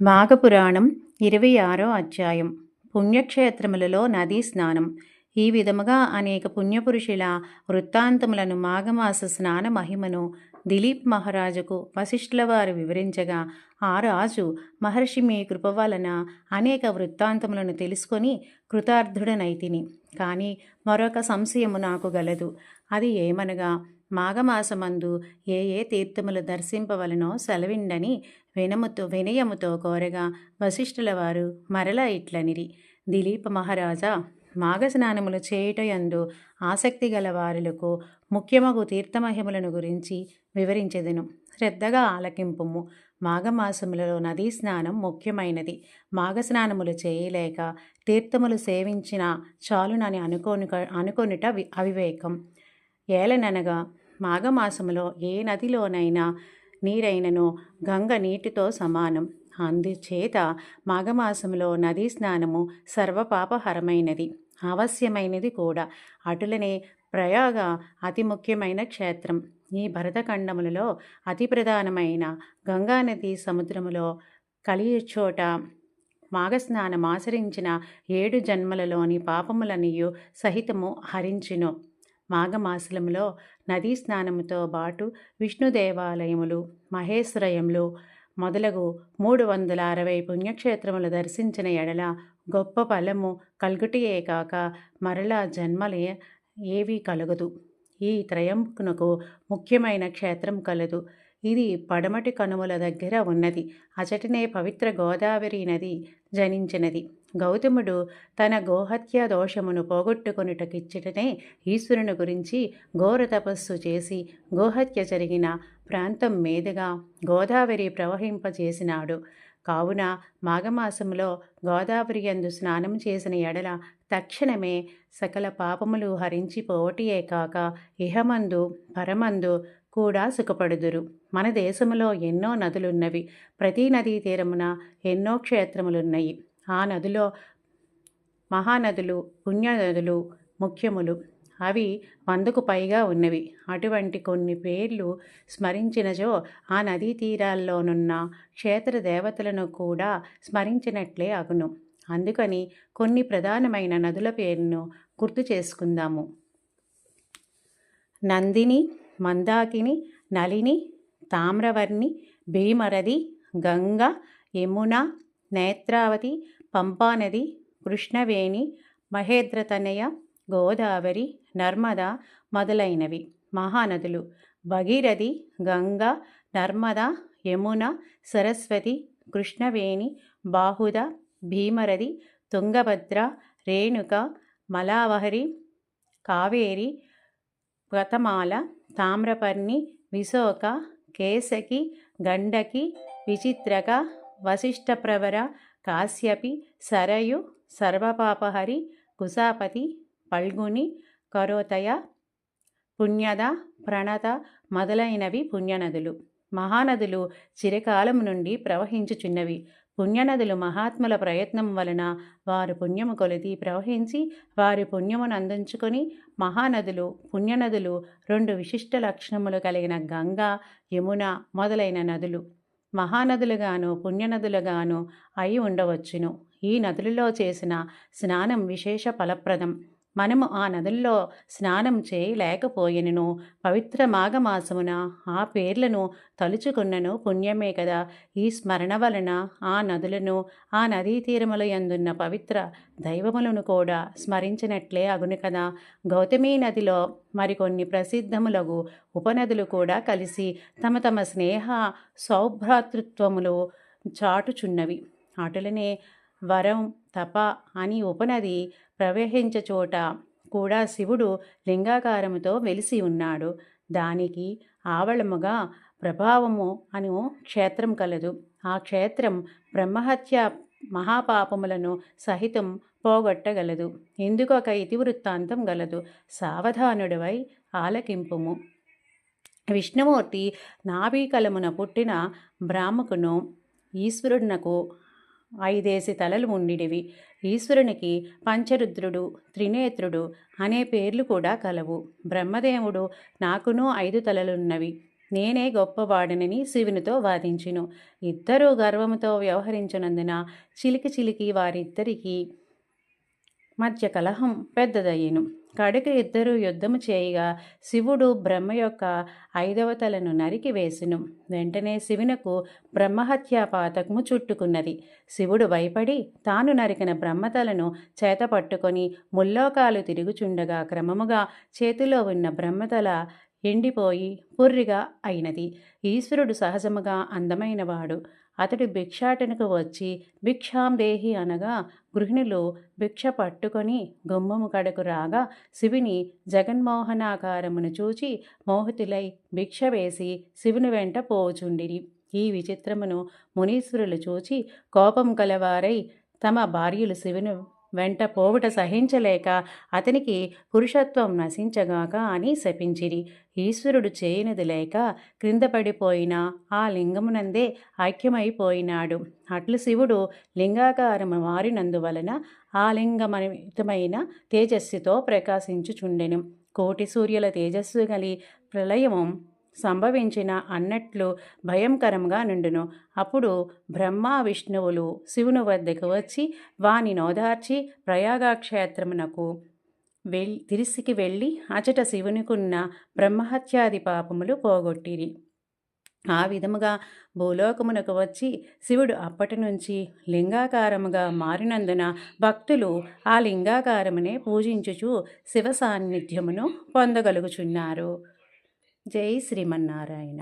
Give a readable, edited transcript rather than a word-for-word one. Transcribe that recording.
మాఘపురాణం 26వ అధ్యాయం పుణ్యక్షేత్రములలో నదీ స్నానం. ఈ విధముగా అనేక పుణ్యపురుషుల వృత్తాంతములను మాఘమాస స్నాన మహిమను దిలీప్ మహారాజుకు వశిష్ఠుల వారు వివరించగా, ఆ రాజు మహర్షి మీ కృప వలన అనేక వృత్తాంతములను తెలుసుకొని కృతార్థుడనైతిని. కానీ మరొక సంశయము నాకు గలదు. అది ఏమనగా, మాఘమాసమందు ఏ ఏ తీర్థములు దర్శింపవలనో సెలవిండని వినయముతో కోరగా, వశిష్ఠుల వారు మరలా ఇట్లనిరి: దిలీప మహారాజా, మాఘస్నానములు చేయుటయందు ఆసక్తి గల వారులకు ముఖ్యమగు తీర్థమహిమలను గురించి వివరించెదను. శ్రద్ధగా ఆలకింపుము. మాఘమాసములలో నదీ స్నానం ముఖ్యమైనది. మాఘస్నానములు చేయలేక తీర్థములు సేవించిన చాలునని అనుకొనుట అవివేకం. ఏలననగా, మాఘమాసములో ఏ నదిలోనైనా నీరైనను గంగ నీటితో సమానం. అందుచేత మాఘమాసములో నదీ స్నానము సర్వపాపహరమైనది, అవశ్యమైనది కూడా. అటులనే ప్రయాగ అతి ముఖ్యమైన క్షేత్రం. ఈ భరతఖండములలో అతి ప్రధానమైన గంగానది సముద్రములో కలియుచోట మాఘస్నానం ఆచరించిన 7 జన్మలలోని పాపములనియు సహితము హరించును. మాఘమాసములో నదీ స్నానముతో బాటు విష్ణు దేవాలయములు, మహేశ్వరయములు మొదలగు 360 పుణ్యక్షేత్రములు దర్శించిన ఎడల గొప్ప ఫలము కలుగుటయే కాక మరలా జన్మలే ఏవీ కలుగదు. ఈ త్రయంబకునకు ముఖ్యమైన క్షేత్రం కలదు. ఇది పడమటి కనుమల దగ్గర ఉన్నది. అచటనే పవిత్ర గోదావరి నది జనించినది. గౌతముడు తన గోహత్య దోషమును పోగొట్టుకొనుటకిచ్చటనే ఈశ్వరుని గురించి ఘోర తపస్సు చేసి గోహత్య జరిగిన ప్రాంతం మీదుగా గోదావరి ప్రవహింపజేసినాడు. కావున మాఘమాసములో గోదావరి యందు స్నానం చేసిన ఎడల తక్షణమే సకల పాపములు హరించిపోవటియే కాక ఇహమందు పరమందు కూడా సుఖపడుదురు. మన దేశములో ఎన్నో నదులున్నవి. ప్రతి నదీ తీరమున ఎన్నో క్షేత్రములున్నయి. ఆ నదులో మహానదులు, పుణ్యనదులు ముఖ్యములు. అవి 100కు పైగా ఉన్నవి. అటువంటి కొన్ని పేర్లు స్మరించినచో ఆ నదీ తీరాల్లోనున్న క్షేత్ర దేవతలను కూడా స్మరించినట్లే అగును. అందుకని కొన్ని ప్రధానమైన నదుల పేరును గుర్తు చేసుకుందాము. నందిని, మందాకిని, నళిని, తామ్రవర్ణి, భీమరది, గంగ, యమున, నేత్రావతి, పంపానది, కృష్ణవేణి, మహేంద్రతనయ, గోదావరి, నర్మదా మొదలైనవి మహానదులు. భగీరథి, గంగ, నర్మద, యమున, సరస్వతి, కృష్ణవేణి, బాహుద, భీమరది, తుంగభద్ర, రేణుక, మలావహరి, కావేరి, గతమాల, తామ్రపర్ణి, విశోక, కేశకి, గండకి, విచిత్రక, వశిష్ఠప్రవర, కాశ్యపి, సరయు, సర్వపాపహరి, కుశాపతి, పల్గుని, కరోతయ, పుణ్యద, ప్రణత మొదలైనవి పుణ్యనదులు. మహానదులు చిరకాలము నుండి ప్రవహించుచున్నవి. పుణ్యనదులు మహాత్ముల ప్రయత్నం వలన వారు పుణ్యము కొలిది ప్రవహించి వారి పుణ్యమును అందించుకొని మహానదులు, పుణ్యనదులు 2 విశిష్ట లక్షణములు కలిగిన గంగా, యమున మొదలైన నదులు మహానదులుగాను పుణ్యనదులుగాను అయి ఉండవచ్చును. ఈ నదులలో చేసిన స్నానం విశేష ఫలప్రదం. మనము ఆ నదుల్లో స్నానం చేయలేకపోయినను పవిత్ర మాఘమాసమున ఆ పేర్లను తలుచుకున్నను పుణ్యమే కదా. ఈ స్మరణ వలన ఆ నదులను, ఆ నదీ తీరముల యందున్న పవిత్ర దైవములను కూడా స్మరించినట్లే అగును కదా. గౌతమీ నదిలో మరికొన్ని ప్రసిద్ధములగు ఉపనదులు కూడా కలిసి తమ తమ స్నేహ సౌభ్రాతృత్వములు చాటుచున్నవి. అటులనే వరం, తప అని ఉపనది ప్రవహించచోట కూడా శివుడు లింగాకారముతో వెలిసి ఉన్నాడు. దానికి ఆవళముగా ప్రభావము అను క్షేత్రం కలదు. ఆ క్షేత్రం బ్రహ్మహత్య మహాపాపములను సహితం పోగొట్టగలదు. ఇందుకొక ఇతివృత్తాంతం గలదు. సావధానుడివై ఆలకింపుము. విష్ణుమూర్తి నాభీకలమున పుట్టిన బ్రాహ్మకును ఈశ్వరునకు 5 తలలు ఉండిడివి. ఈశ్వరునికి పంచరుద్రుడు, త్రినేత్రుడు అనే పేర్లు కూడా కలవు. బ్రహ్మదేవుడు నాకును 5 తలలున్నవి. నేనే గొప్పవాడనని శివునితో వాదించును. ఇద్దరూ గర్వముతో వ్యవహరించినందున చిలికి చిలికి వారిద్దరికీ మధ్య కలహం పెద్దదయ్యెను. కడకు ఇద్దరూ యుద్ధము చేయగా శివుడు బ్రహ్మ యొక్క 5వ తలను నరికి వేసెను. వెంటనే శివునకు బ్రహ్మహత్యా పాతకము చుట్టుకున్నది. శివుడు భయపడి తాను నరికిన బ్రహ్మతలను చేత పట్టుకొని ముల్లోకాలు తిరుగుచుండగా క్రమముగా చేతిలో ఉన్న బ్రహ్మతల ఎండిపోయి పుర్రిగా అయినది. ఈశ్వరుడు సహజముగా అందమైనవాడు. అతడు భిక్షాటనకు వచ్చి భిక్షాం దేహి అనగా గృహిణులు భిక్ష పట్టుకొని గుమ్మము కడకు రాగా శివుని జగన్మోహనాకారమును చూచి మోహితులై భిక్ష వేసి శివుని వెంట పోవుచుండిరి. ఈ విచిత్రమును మునీశ్వరులు చూచి కోపం కలవారై తమ భార్యలు శివుని వెంట పోవుట సహించలేక అతనికి పురుషత్వం నశించగాక అని శపించిరి. ఈశ్వరుడు చేయనిది లేక క్రింద పడిపోయిన ఆ లింగమునందే ఐక్యమైపోయినాడు. అట్లు శివుడు లింగాకారము మారినందువలన ఆ లింగమితమైన తేజస్సుతో ప్రకాశించుచుండెను. కోటి సూర్యుల తేజస్సు గలి ప్రళయము సంభవించిన అన్నట్లు భయంకరంగా నుండును. అప్పుడు బ్రహ్మ విష్ణువులు శివుని వద్దకు వచ్చి వాని నోదార్చి ప్రయాగక్షేత్రమునకు తిరిసికి వెళ్ళి అచట శివునికున్న బ్రహ్మహత్యాది పాపములు పోగొట్టిరి. ఆ విధముగా భూలోకమునకు వచ్చి శివుడు అప్పటి నుంచి లింగాకారముగా మారినందున భక్తులు ఆ లింగాకారమునే పూజించుచు శివ సాన్నిధ్యమును పొందగలుగుచున్నారు. జై శ్రీమన్నారాయణ.